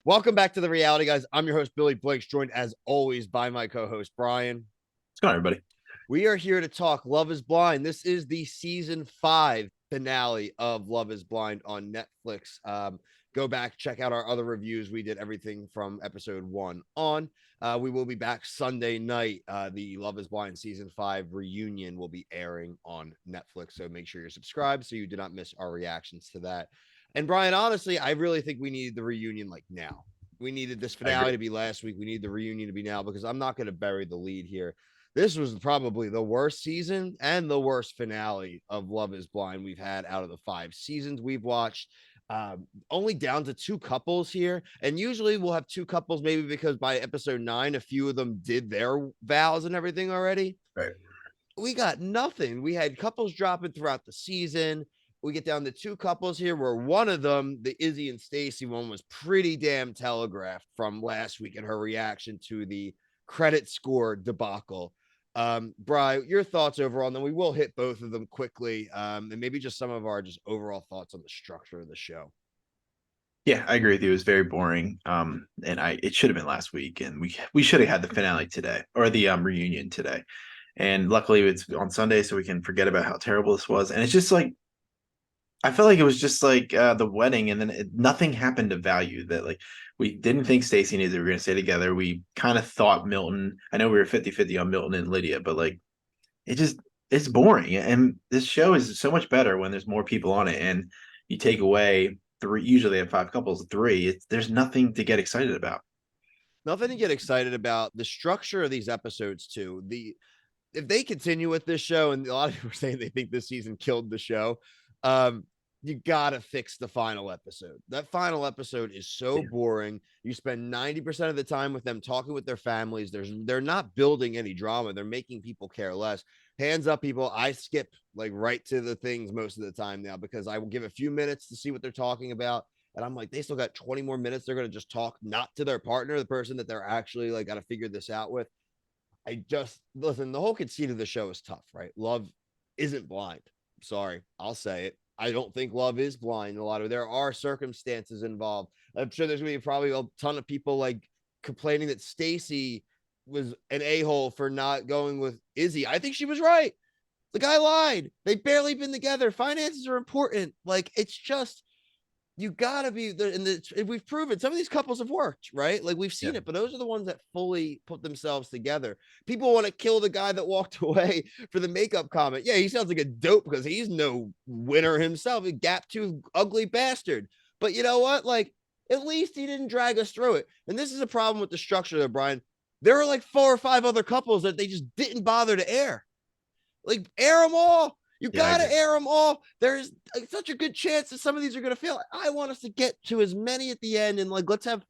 Welcome back to the reality, guys. I'm your host, Billy Blanks, joined as always by my co-host, Brian. What's going on, everybody? We are here to talk Love is Blind. This is the season 5 finale of Love is Blind on Netflix. Go back, check out our other reviews. We did everything from episode 1 on. We will be back Sunday night. The Love is Blind season 5 reunion will be airing on Netflix. So make sure you're subscribed so you do not miss our reactions to that. And Brian, honestly, I really think we needed the reunion like now. We needed this I agree. finale to be last week. We need the reunion to be now because I'm not going to bury the lead here. This was probably the worst season and the worst finale of Love is Blind we've had out of the 5 seasons we've watched. Only down to 2 couples here. And usually we'll have 2 couples, maybe because by episode 9, a few of them did their vows and everything already. Right. We got nothing. We had couples dropping throughout the season. We get down to 2 couples here where one of them, the Izzy and Stacy one, was pretty damn telegraphed from last week and her reaction to the credit score debacle. Bri, your thoughts overall, and then we will hit both of them quickly, and maybe just some of our just overall thoughts on the structure of the show. Yeah, I agree with you. It was very boring. And it should have been last week, and we should have had the finale today or the reunion today. And luckily it's on Sunday, so we can forget about how terrible this was. And it's just like I felt like it was just like the wedding, and then nothing happened of value. That like we didn't think Stacy and Izzy were going to stay together. We kind of thought Milton. I know we were 50-50 on Milton and Lydia, but like it's boring. And this show is so much better when there's more people on it, and you take away three. Usually they have 5 couples, three. There's nothing to get excited about. Nothing to get excited about. The structure of these episodes, too. If they continue with this show, and a lot of people are saying they think this season killed the show, um, you gotta fix the final episode. That final episode is so Yeah. boring. You spend 90% of the time with them talking with their families. They're not building any drama. They're making people care less. Hands up, people. I skip like right to the things most of the time now because I will give a few minutes to see what they're talking about. And I'm like, they still got 20 more minutes. They're gonna just talk not to their partner, the person that they're actually like got to figure this out with. I just listen, the whole conceit of the show is tough, right? Love isn't blind. Sorry, I'll say it. I don't think love is blind. A lot of there are circumstances involved. I'm sure there's gonna be probably a ton of people like complaining that Stacy was an a-hole for not going with Izzy. I think she was right. The guy lied. They've barely been together. Finances are important. Like it's just you gotta be there. And we've proven some of these couples have worked, right? Like we've Yeah. seen it, but those are the ones that fully put themselves together. People want to kill the guy that walked away for the makeup comment. Yeah, he sounds like a dope because he's no winner himself, a gap tooth ugly bastard. But you know what? Like, at least he didn't drag us through it. And this is a problem with the structure there, Brian. There are like 4 or 5 other couples that they just didn't bother to air. Like, air them all. You Yeah, I got to agree. air them all. There's such a good chance that some of these are going to fail. I want us to get to as many at the end and like, let's have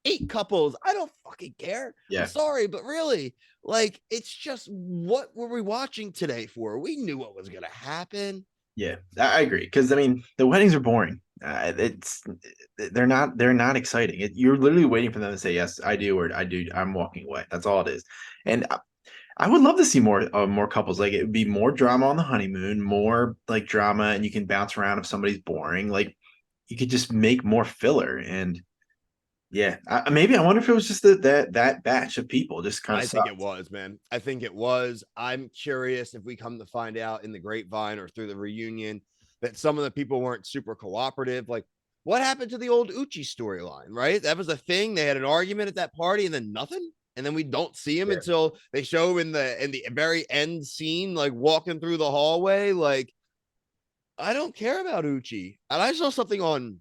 8 couples. I don't fucking care. I'm Yeah. sorry, but really, like, it's just what were we watching today for? We knew what was going to happen. Yeah, I agree. Because I mean, the weddings are boring. It's they're not exciting. You're literally waiting for them to say yes, I do, or I do. I'm walking away. That's all it is. And I would love to see more couples. Like it would be more drama on the honeymoon, more like drama, and you can bounce around if somebody's boring. Like you could just make more filler. And yeah, maybe I wonder if it was just that batch of people just kind of I think it sucked. was, man. I think it was. I'm curious if we come to find out in the grapevine or through the reunion that some of the people weren't super cooperative. Like, what happened to the old Uchi storyline, right? That was a thing. They had an argument at that party and then nothing. And then we don't see him Yeah, until they show him in the very end scene, like walking through the hallway. Like, I don't care about Uchi. And I saw something on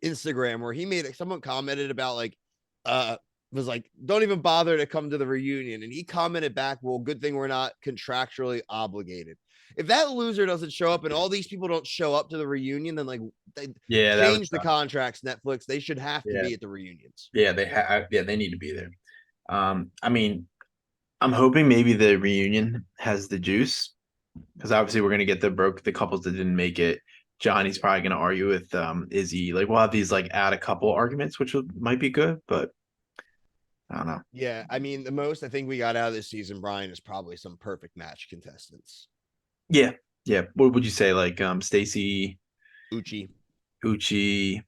Instagram where he made it, someone commented about like was like, don't even bother to come to the reunion. And he commented back, well, good thing we're not contractually obligated. If that loser doesn't show up and all these people don't show up to the reunion, then like they yeah, that was change the tough. contracts, Netflix. They should have to Yeah, be at the reunions. yeah, they need to be there. I mean, I'm hoping maybe the reunion has the juice because obviously we're gonna get the couples that didn't make it. Johnny's probably gonna argue with Izzy. Like we'll have these like add a couple arguments, which might be good, but I don't know. Yeah, I mean, the most I think we got out of this season, Brian, is probably some perfect match contestants. Yeah, yeah. What would you say? Like Stacy, Uchi. Uchi.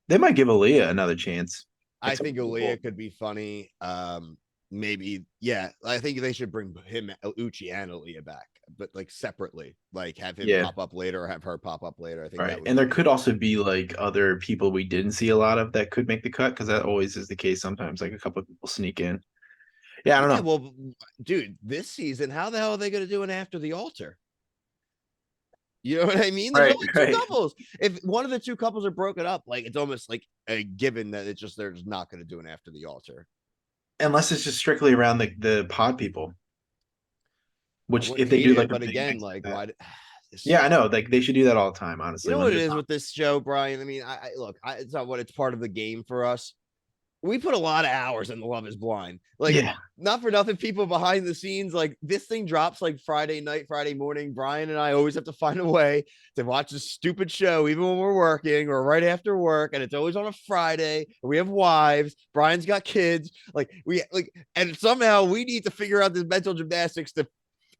They might give Aaliyah another chance. I Like some think people, Aaliyah could be funny. Maybe, yeah. I think they should bring him, Uchi, and Aaliyah back, but like separately. Like have him yeah, pop up later or have her pop up later. I think that right. would And be there good. could also be like other people we didn't see a lot of that could make the cut because that always is the case. Sometimes like a couple of people sneak in. Yeah, I don't Yeah, know. well, dude, this season, how the hell are they going to do an after the altar? You know what I mean? There's Right, only two right. couples. If one of the two couples are broken up, like it's almost like a given that it's just they're just not going to do an after the altar. Unless it's just strictly around the pod people, I which if wouldn't they hate do like it, a but big again, mix like like that. why? Yeah, This, I know. Like they should do that all the time, you honestly. know When what it there's is not, with this show, Brian. I mean, I look, it's not what it's part of the game for us. We put a lot of hours in the Love Is Blind. Like, yeah, not for nothing, people behind the scenes, like this thing drops like Friday night, Friday morning. Brian and I always have to find a way to watch this stupid show, even when we're working or right after work, and it's always on a Friday. We have wives. Brian's got kids. Like we like, and somehow we need to figure out this mental gymnastics to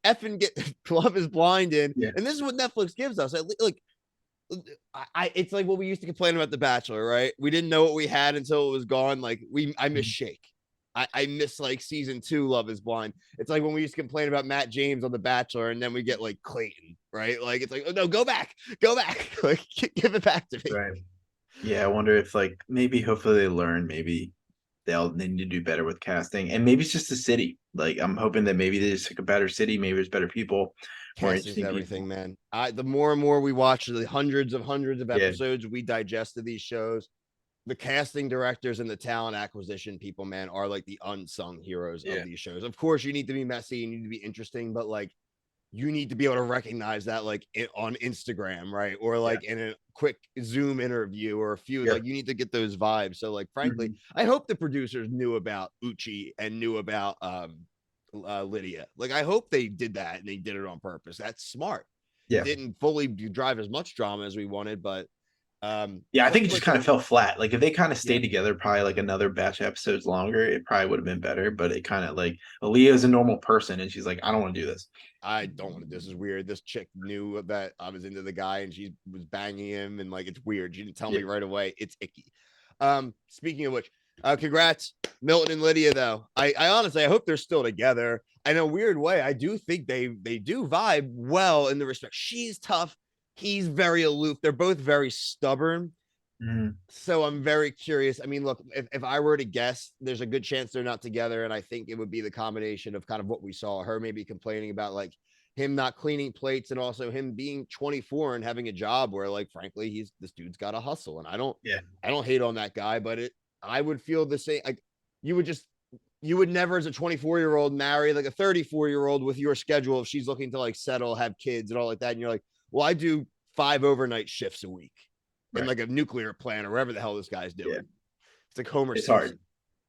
effing get Love Is Blind in. yeah. And this is what Netflix gives us. Like it's like what we used to complain about The Bachelor, right? We didn't know what we had until it was gone. Like I miss Mhm. Shake. I miss like season 2 Love Is Blind. It's like when we used to complain about Matt James on The Bachelor, and then we get like Clayton, right? Like it's like, oh no, go back, like give it back to me. Right. Yeah, I wonder if like maybe hopefully they learn. Maybe they need to do better with casting, and maybe it's just the city. Like I'm hoping that maybe they just took a better city. Maybe there's better people, more Casting's interesting everything, people. man. The more and more we watch the hundreds of Yeah, episodes we digest of these shows, the casting directors and the talent acquisition people, man, are like the unsung heroes of yeah, these shows. Of course, you need to be messy, you need to be interesting, but like you need to be able to recognize that like on Instagram, right? Or yeah, like in a quick Zoom interview or a few, yeah. like you need to get those vibes. So like frankly, Mhm. I hope the producers knew about Uchi and knew about Lydia. Like I hope they did that and they did it on purpose. That's smart. It Yeah. didn't fully drive as much drama as we wanted, but Yeah, I think it just Netflix kind of is fell flat. Like if they kind of yeah. stayed together, probably like another batch of episodes longer, it probably would have been better. But it kind of like Aaliyah's a normal person, and she's like, I don't want to do this. I don't want to. This is weird. This chick knew that I was into the guy and she was banging him, and like it's weird. She didn't tell Yeah. me right away. It's icky. Speaking of which, congrats, Milton and Lydia. Though I honestly I hope they're still together. In a weird way, I do think they do vibe well in the respect. She's tough. He's very aloof. They're both very stubborn. Mhm. So I'm very curious. I mean, look, if I were to guess, there's a good chance they're not together. And I think it would be the combination of kind of what we saw her maybe complaining about like him not cleaning plates and also him being 24 and having a job where like frankly he's this dude's got to hustle. And Yeah. I don't hate on that guy, but I would feel the same. Like you would just you would never as a 24-year-old marry like a 34-year-old with your schedule if she's looking to like settle, have kids and all like that. And you're like, well, I do 5 overnight shifts a week in Right. like a nuclear plant or whatever the hell this guy's Yeah. doing. It's like Homer It's Simpson. hard.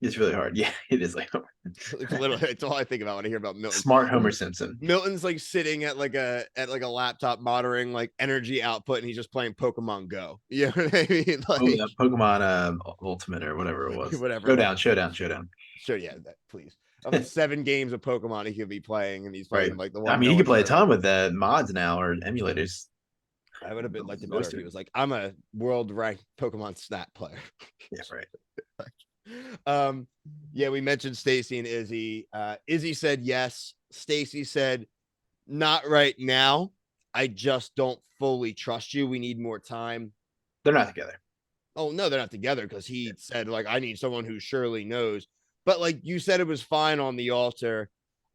It's really hard. Yeah, it is like It's literally it's all I think about when I hear about Milton. smart Homer Simpson. Milton's like sitting at like a laptop monitoring like energy output and he's just playing Pokemon Go. You know what I mean? Oh, Like Pokemon Ultimate or whatever it was. whatever it Showdown, was. Showdown, Showdown. Sure, yeah, that please. Of the 7 games of Pokemon he could be playing, and he's Right. playing like the I one mean, no he could one's play a heard of. ton with the mods now or emulators. I would have been liked it better Most if of he it. was like, I'm a world ranked Pokemon Snap player. Yeah, right. um, yeah, we mentioned Stacy and Izzy. Izzy said yes. Stacy said not right now. I just don't fully trust you. We need more time. They're not together. Oh no, they're not together because he said like I need someone who surely knows. But like you said, it was fine on the altar.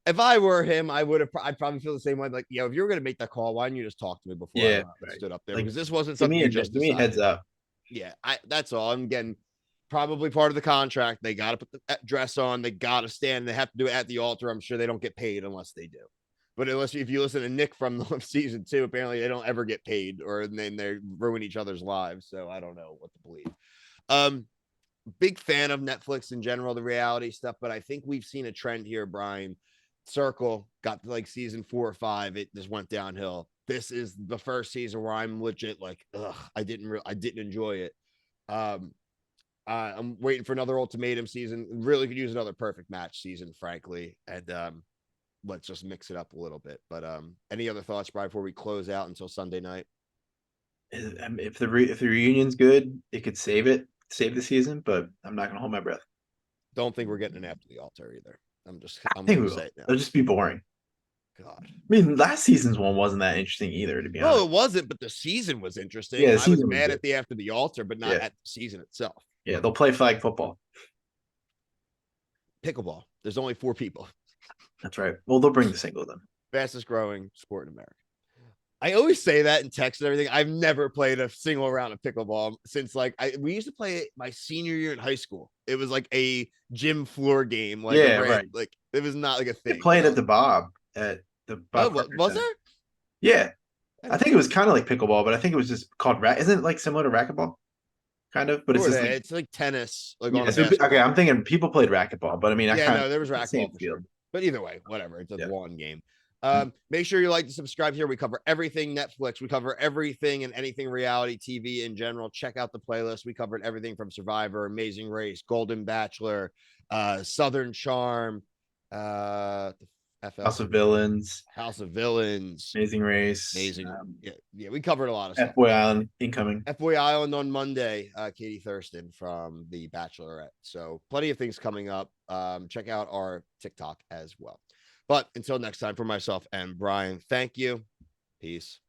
If I were him, I would have. I'd probably feel the same way. Like, if you were gonna make that call, why didn't you just talk to me before I Yeah, went up and right. stood up there? Like, Because this wasn't something you just give me a heads decided. up. Yeah, that's all. I'm getting probably part of the contract. They got to put the dress on. They got to stand. They have to do it at the altar. I'm sure they don't get paid unless they do. But unless if you listen to Nick from the season 2, apparently they don't ever get paid, or then they ruin each other's lives. So I don't know what to believe. Um, Big fan of Netflix in general, the reality stuff, but I think we've seen a trend here, Brian. Circle got to like season 4 or 5, it just went downhill. This is the first season where I'm legit like, ugh, I didn't enjoy it. Um, I'm waiting for another ultimatum season. Really could use another perfect match season, frankly. And let's just mix it up a little bit. But any other thoughts, Brian, before we close out until Sunday night? If the reunion's good, it could save it save the season, but I'm not gonna hold my breath. Don't think we're getting an after the altar either. I I'm think gonna we say will. it now. It'll just be boring. God. I mean, last season's one wasn't that interesting either, to be No, honest. it wasn't, but the season was interesting. Yeah, the I was season was mad good. at the after the altar, but not Yeah, at the season itself. yeah, they'll play flag football. Pickleball. There's only 4 people. That's right. Well, they'll bring the single then. Fastest growing sport in America. I always say that in text and everything. I've never played a single round of pickleball since we used to play it my senior year in high school. It was like a gym floor game, like a Yeah, right. like it was not like a They thing. played So, at the oh, Bob Carter was Center. there? Yeah, I I didn't think it know was that. kind of like pickleball, but I think it was just called Isn't it like similar to racquetball? Kind of, but it's Sort just of. like It's like tennis, like on yeah. a So okay, basketball I'm court. thinking people played racquetball, but I mean, I Yeah, kind of no, there was it's the same racquetball for field. sure. But either way, whatever. It's a Yeah. long game. Mhm. Make sure you like to subscribe here. We cover everything Netflix. We cover everything and anything reality TV in general. Check out the playlist. We covered everything from Survivor, Amazing Race, Golden Bachelor, Southern Charm, the House FL of Villains, House of Villains. Amazing Race, Amazing. Yeah, we covered a lot of F stuff. Boy Island incoming. F-Boy Island on Monday, Katie Thurston from The Bachelorette. So plenty of things coming up. Check out our TikTok as well. But until next time, for myself and Brian, thank you. Peace.